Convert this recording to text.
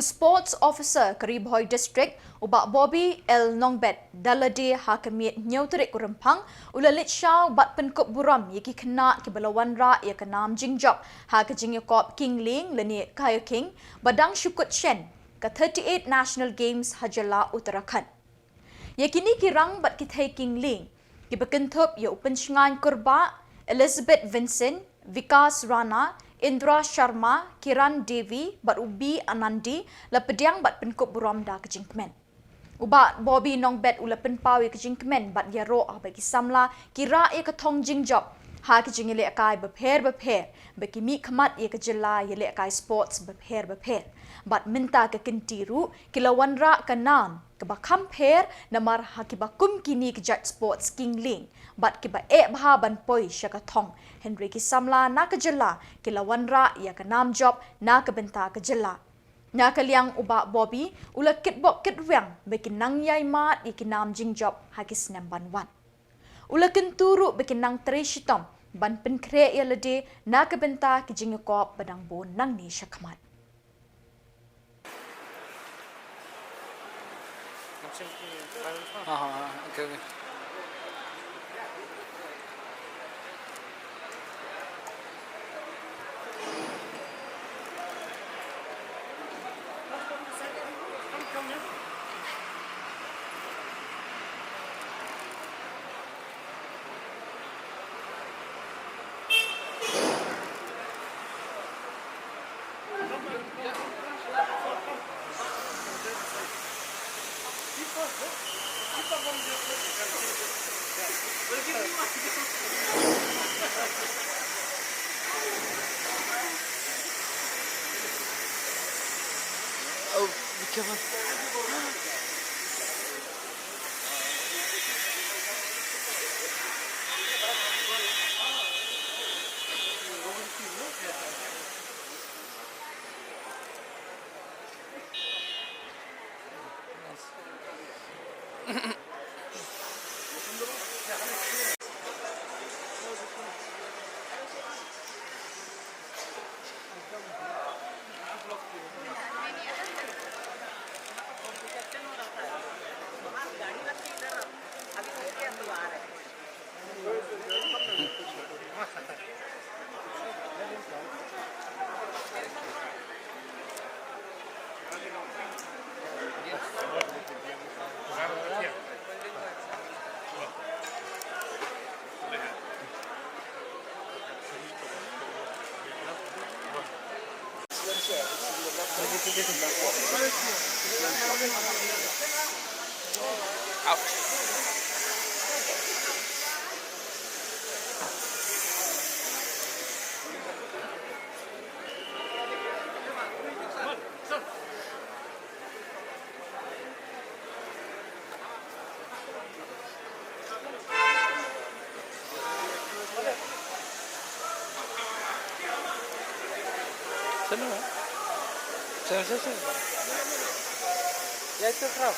Sports Officer Khuborjylla District ubak Bobby El Nongbet Dalade hakimiyat nyauterik kurempang ulalit syau bat penkop buram yaki kena ke belawan ra ya kenam jingjop ha ke jingkop King Lieng leni kaya King badang syukut shen ke 38 National Games Hajala Uttarakhand. Ya kini kirang bat kithai King Lieng ki bekentup ya upen syengan kurba Elizabeth Vincent, Vikas Rana, Indra Sharma, Kiran Devi, bat ubi Anandi, la pediang bat penkop buram da ke jingkmen. Ubat Bobby Nongbet ula penpawi ke jingkmen bat ya roh bagi Samla kira ia ke tong jingjop. Ha ke jingile akai berper, bagi mi kemat ia ke jela ia akai sports berper. Bat minta ke kentiru kilawan ra ke nam ke bakam per namar hakibakum kini ke jat sports King Lieng. Bat kiba bah ban poi syaka tong Henry ki Samla na ke jela kilawan ra ia ke nam job na ke benta ke jela. Na ke Lieng ubak Bobby ula kitbok kitwang bagi nang yai mat ikinam jingjop hakis namban wan. Ula kenturu bagi nang tereshitom ban penkre ia lede na ke benta ke jingkop badang bon nang ni syakamat. Okay. Oh, be careful. Ouch. Sana. Ya itu keras.